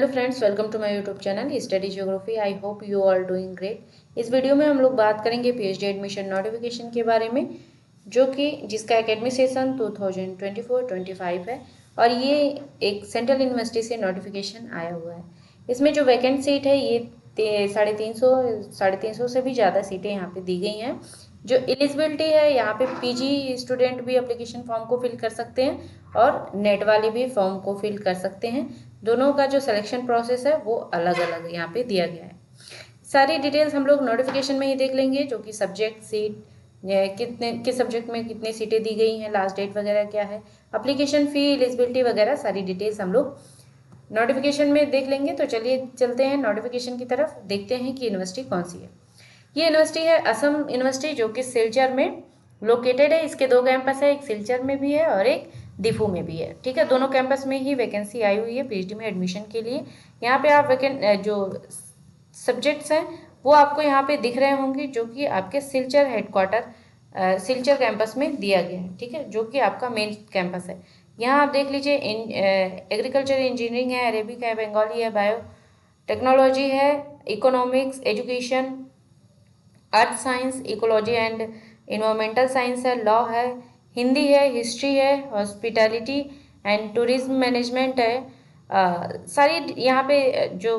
Hello friends, welcome to my YouTube channel study geography. I hope you are doing great. इस video में हम लोग बात करेंगे पीएचडी एडमिशन नोटिफिकेशन के बारे में, जो कि जिसका एकेडमिक सेशन 2024-25 है और ये एक सेंट्रल यूनिवर्सिटी से नोटिफिकेशन आया हुआ है। इसमें जो वैकेंट सीट है ये 350 से भी ज़्यादा सीटें यहाँ पे दी गई हैं। जो एलिजिबिलिटी है यहाँ पे पीजी स्टूडेंट भी एप्लीकेशन फॉर्म को फिल कर सकते हैं और नेट वाले भी फॉर्म को फिल कर सकते हैं। दोनों का जो सिलेक्शन प्रोसेस है वो अलग अलग यहाँ पे दिया गया है। सारी डिटेल्स हम लोग नोटिफिकेशन में ही देख लेंगे, जो कि सब्जेक्ट सीट किस सब्जेक्ट में कितनी सीटें दी गई हैं, लास्ट डेट वगैरह क्या है, एप्लीकेशन फ़ी, एलिजिबिलिटी वगैरह सारी डिटेल्स हम लोग नोटिफिकेशन में देख लेंगे। तो चलिए चलते हैं नोटिफिकेशन की तरफ, देखते हैं कि यूनिवर्सिटी कौन सी है। ये यूनिवर्सिटी है असम यूनिवर्सिटी, जो कि सिलचर में लोकेटेड है। इसके 2 कैंपस है, एक सिलचर में भी है और एक दीफू में भी है। ठीक है, दोनों कैंपस में ही वैकेंसी आई हुई है पीएचडी में एडमिशन के लिए। यहाँ पे आप जो सब्जेक्ट्स हैं वो आपको यहाँ पे दिख रहे होंगे, जो कि आपके सिलचर हेडक्वार्टर सिलचर कैंपस में दिया गया है। ठीक है, जो कि आपका मेन कैंपस है। यहाँ आप देख लीजिए, एग्रीकल्चर इंजीनियरिंग है, अरेबिक है, बंगाली है, बायो टेक्नोलॉजी है, economics, education, earth science, ecology and environmental science है, लॉ है, हिंदी है, हिस्ट्री है, हॉस्पिटैलिटी एंड टूरिज्म मैनेजमेंट है। सारी यहाँ पे जो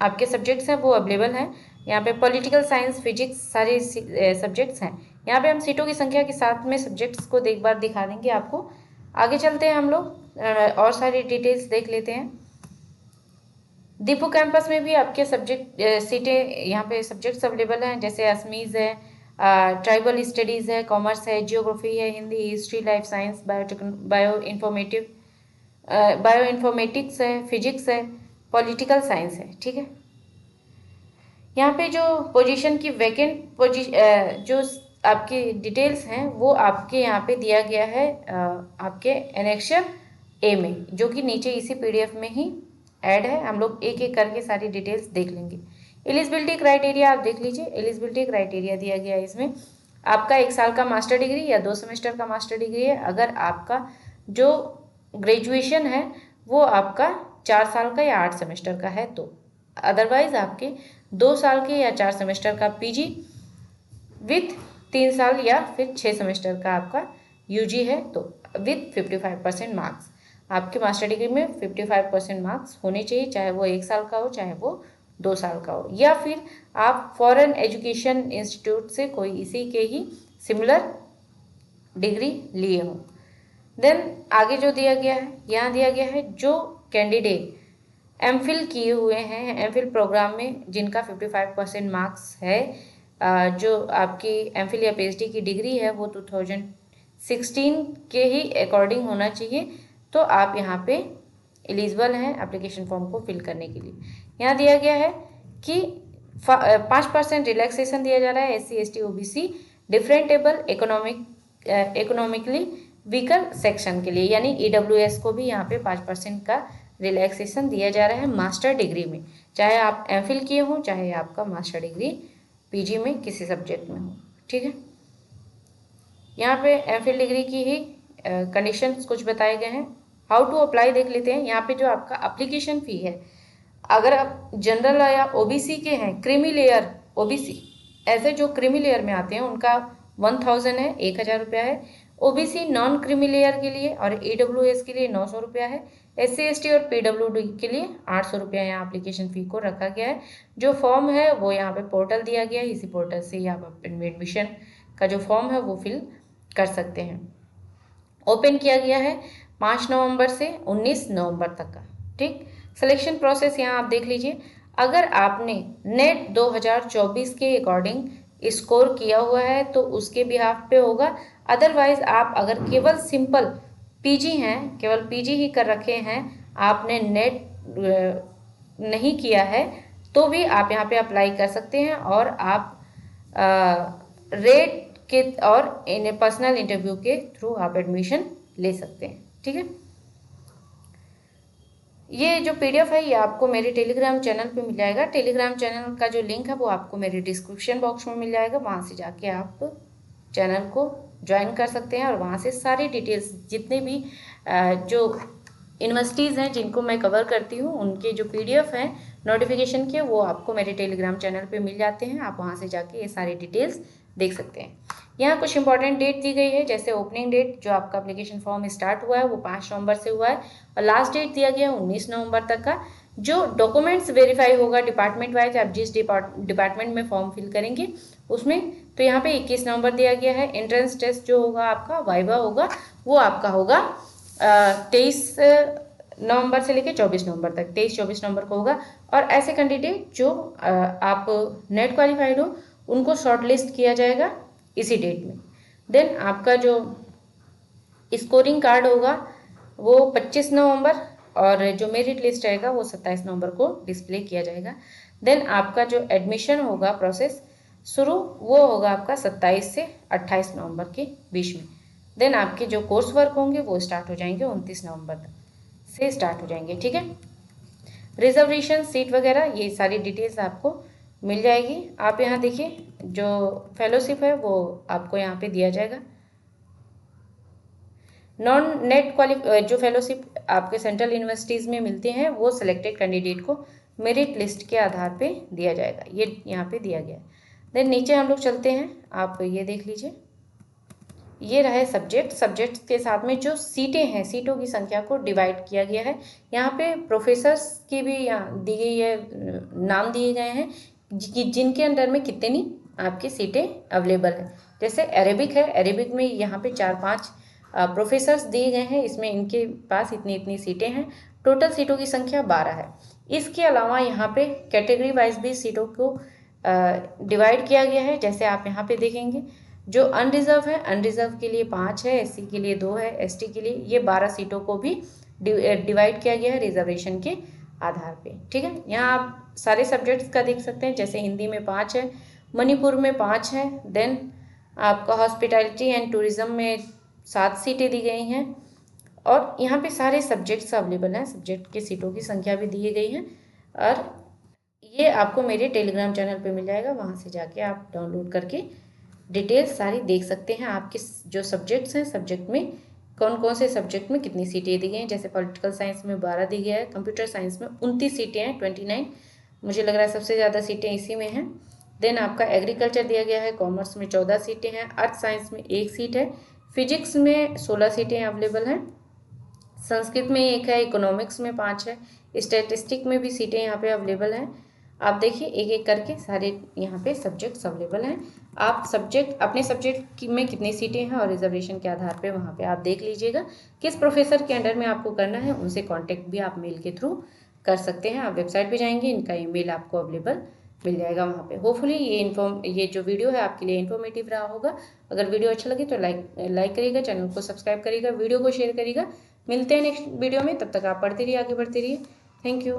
आपके सब्जेक्ट्स हैं वो अवेलेबल हैं। यहाँ पे पॉलिटिकल साइंस, फिजिक्स सारे सब्जेक्ट्स हैं। यहाँ पे हम सीटों की संख्या के साथ में सब्जेक्ट्स को एक बार दिखा देंगे आपको। आगे चलते हैं हम लोग और सारी डिटेल्स देख लेते हैं। दीपू कैंपस में भी आपके सब्जेक्ट सीटें यहाँ पे सब्जेक्ट्स अवेलेबल हैं, जैसे असमीज़ है, ट्राइबल स्टडीज़ है, कॉमर्स है, जियोग्राफी है, Hindi, history, life science, bio informatics है, फिजिक्स है, पॉलिटिकल साइंस है। ठीक है, यहाँ पे जो पोजीशन की वैकेंट जो आपकी डिटेल्स हैं वो आपके यहाँ पे दिया गया है आपके एनेक्शर ए में, जो कि नीचे इसी पीडीएफ में ही ऐड है। हम लोग एक एक करके सारी डिटेल्स देख लेंगे। एलिजिबिलिटी क्राइटेरिया आप देख लीजिए। एलिजिबिलिटी क्राइटेरिया दिया गया है इसमें, आपका 1 साल का मास्टर डिग्री या 2 सेमेस्टर का मास्टर डिग्री है। अगर आपका जो ग्रेजुएशन है वो आपका 4 साल का या 8 सेमेस्टर का है तो, अदरवाइज आपके 2 साल के या 4 सेमेस्टर का पीजी विथ 3 साल या फिर 6 सेमेस्टर का आपका यूजी है तो विथ 55% मार्क्स। आपके मास्टर डिग्री में 55% मार्क्स होने चाहिए, चाहे वो 1 साल का हो चाहे वो 2 साल का हो, या फिर आप फॉरेन एजुकेशन इंस्टीट्यूट से कोई इसी के ही सिमिलर डिग्री लिए हों। देन आगे जो दिया गया है, यहाँ दिया गया है जो कैंडिडेट एमफिल किए हुए हैं, एमफिल प्रोग्राम में जिनका 55% मार्क्स है, जो आपकी एमफिल या पीएचडी की डिग्री है वो 2016 के ही अकॉर्डिंग होना चाहिए, तो आप यहाँ पे एलिजिबल हैं एप्लीकेशन फॉर्म को फिल करने के लिए। यहाँ दिया गया है कि 5% रिलैक्सेशन दिया जा रहा है SC ST OBC differently abled economically weaker section के लिए, यानी EWS को भी यहाँ पे 5% का रिलैक्सेशन दिया जा रहा है मास्टर डिग्री में, चाहे आप एमफिल किए हों चाहे आपका मास्टर डिग्री पीजी में किसी सब्जेक्ट में हो। ठीक है, यहाँ पे एमफिल डिग्री की ही कंडीशंस कुछ बताए गए हैं। हाउ टू अप्लाई देख लेते हैं। यहाँ पे जो आपका अप्लीकेशन फ़ी है, अगर आप जनरल या ओबीसी के हैं, क्रीमी लेयर ओबीसी, ऐसे जो क्रीमी लेयर में आते हैं उनका 1000 है, 1000 रुपया है। ओबीसी नॉन क्रीमी लेयर के लिए और EWS के लिए 900 रुपया है। SC ST और PWD के लिए 800 रुपया यहाँ एप्लीकेशन फ़ी को रखा गया है। जो फॉर्म है वो यहाँ पे पोर्टल दिया गया है, इसी पोर्टल से ही आप एडमिशन का जो फॉर्म है वो फिल कर सकते हैं। ओपन किया गया है 5 नवंबर से 19 नवंबर तक का। ठीक, सिलेक्शन प्रोसेस यहाँ आप देख लीजिए। अगर आपने नेट 2024 के अकॉर्डिंग स्कोर किया हुआ है तो उसके बिहाफ पे होगा। अदरवाइज आप अगर केवल सिंपल पीजी हैं, केवल पीजी ही कर रखे हैं, आपने नेट नहीं किया है, तो भी आप यहाँ पे अप्लाई कर सकते हैं और आप रेट के और पर्सनल इंटरव्यू के थ्रू आप एडमिशन ले सकते हैं। ठीक है, ये जो PDF है ये आपको मेरे टेलीग्राम चैनल पे मिल जाएगा। टेलीग्राम चैनल का जो लिंक है वो आपको मेरे डिस्क्रिप्शन बॉक्स में मिल जाएगा, वहाँ से जाके आप चैनल को ज्वाइन कर सकते हैं और वहाँ से सारी डिटेल्स जितने भी जो यूनिवर्सिटीज़ हैं जिनको मैं कवर करती हूँ, उनके जो PDF हैं नोटिफिकेशन के, वो आपको मेरे टेलीग्राम चैनल पे मिल जाते हैं। आप वहाँ से जाके ये सारी डिटेल्स देख सकते हैं। यहाँ कुछ इंपॉर्टेंट डेट दी गई है, जैसे ओपनिंग डेट जो आपका एप्लीकेशन फॉर्म स्टार्ट हुआ है वो 5 नवंबर से हुआ है और लास्ट डेट दिया गया है 19 नवंबर तक का। जो डॉक्यूमेंट्स वेरीफाई होगा डिपार्टमेंट वाइज, आप जिस डिपार्टमेंट में फॉर्म फिल करेंगे उसमें, तो यहाँ पे 21 नवंबर दिया गया है। एंट्रेंस टेस्ट जो होगा आपका वाइवा होगा, वो आपका होगा 23 नवंबर से लेकर 24 नवंबर तक, 23-24 नवंबर को होगा। और ऐसे कैंडिडेट जो आप नेट क्वालिफाइड हो उनको शॉर्टलिस्ट किया जाएगा इसी डेट में। देन आपका जो स्कोरिंग कार्ड होगा वो 25 नवंबर और जो मेरिट लिस्ट रहेगा वो 27 नवंबर को डिस्प्ले किया जाएगा। देन आपका जो एडमिशन होगा प्रोसेस शुरू, वो होगा आपका 27 से 28 नवंबर के बीच में। देन आपके जो कोर्स वर्क होंगे वो स्टार्ट हो जाएंगे 29 नवंबर तक से स्टार्ट हो जाएंगे, ठीक है। रिजर्वेशन सीट वगैरह ये सारी डिटेल्स आपको मिल जाएगी। आप यहाँ देखिए जो फेलोशिप है वो आपको यहाँ पे दिया जाएगा। नॉन नेट जो फेलोशिप आपके सेंट्रल यूनिवर्सिटीज़ में मिलते हैं वो सिलेक्टेड कैंडिडेट को मेरिट लिस्ट के आधार पे दिया जाएगा, ये यहाँ पे दिया गया है। देन नीचे हम लोग चलते हैं, आप ये देख लीजिए, ये रहे सब्जेक्ट के साथ में जो सीटें हैं, सीटों की संख्या को डिवाइड किया गया है। यहाँ पे प्रोफेसर्स की भी यहाँ दी गई है, नाम दिए गए हैं जिनके अंडर में कितनी आपकी सीटें अवेलेबल है। जैसे अरेबिक है, अरेबिक में यहाँ पे 4-5 प्रोफेसर्स दिए गए हैं, इसमें इनके पास इतनी इतनी सीटें हैं, टोटल सीटों की संख्या 12 है। इसके अलावा यहाँ पे कैटेगरी वाइज भी सीटों को डिवाइड किया गया है। जैसे आप यहाँ पे देखेंगे जो अनरिजर्व है, अनरिजर्व के लिए 5 है, SC के लिए 2 है, ST के लिए ये 12 सीटों को भी डिवाइड किया गया है रिजर्वेशन के आधार पे, ठीक है। यहाँ आप सारे सब्जेक्ट्स का देख सकते हैं, जैसे हिंदी में 5 है, मणिपुर में 5 है, देन आपका हॉस्पिटैलिटी एंड टूरिज्म में 7 सीटें दी गई हैं और यहाँ पे सारे सब्जेक्ट्स अवेलेबल हैं, सब्जेक्ट की सीटों की संख्या भी दी गई है और ये आपको मेरे टेलीग्राम चैनल पे मिल जाएगा, वहाँ से जाके आप डाउनलोड करके डिटेल्स सारी देख सकते हैं। आपके जो सब्जेक्ट्स हैं, सब्जेक्ट में कौन कौन से सब्जेक्ट में कितनी सीटें दी गई हैं। जैसे पॉलिटिकल साइंस में 12 दी गया है, कंप्यूटर साइंस में 29 सीटें हैं, 29, मुझे लग रहा है सबसे ज़्यादा सीटें इसी में हैं। देन आपका एग्रीकल्चर दिया गया है, कॉमर्स में 14 सीटें हैं, अर्थ साइंस में 1 सीट है, फिजिक्स में 16 सीटें अवेलेबल हैं, संस्कृत में 1 है, इकोनॉमिक्स में 5 है, स्टैटिस्टिक में भी सीटें यहाँ पे अवेलेबल हैं। आप देखिए एक एक करके सारे यहाँ पे सब्जेक्ट्स अवेलेबल हैं। आप अपने सब्जेक्ट में कितनी सीटें हैं और रिजर्वेशन के आधार पे वहाँ पे आप देख लीजिएगा। किस प्रोफेसर के अंडर में आपको करना है उनसे कांटेक्ट भी आप मेल के थ्रू कर सकते हैं। आप वेबसाइट पे जाएंगे, इनका ईमेल आपको अवेलेबल मिल जाएगा वहाँ पे। होपफुली ये जो वीडियो है आपके लिए इन्फॉर्मेटिव रहा होगा। अगर वीडियो अच्छा लगे तो लाइक करिएगा, चैनल को सब्सक्राइब करिएगा, वीडियो को शेयर करिएगा। मिलते हैं नेक्स्ट वीडियो में, तब तक आप पढ़ते रहिए, आगे बढ़ते रहिए। Thank you.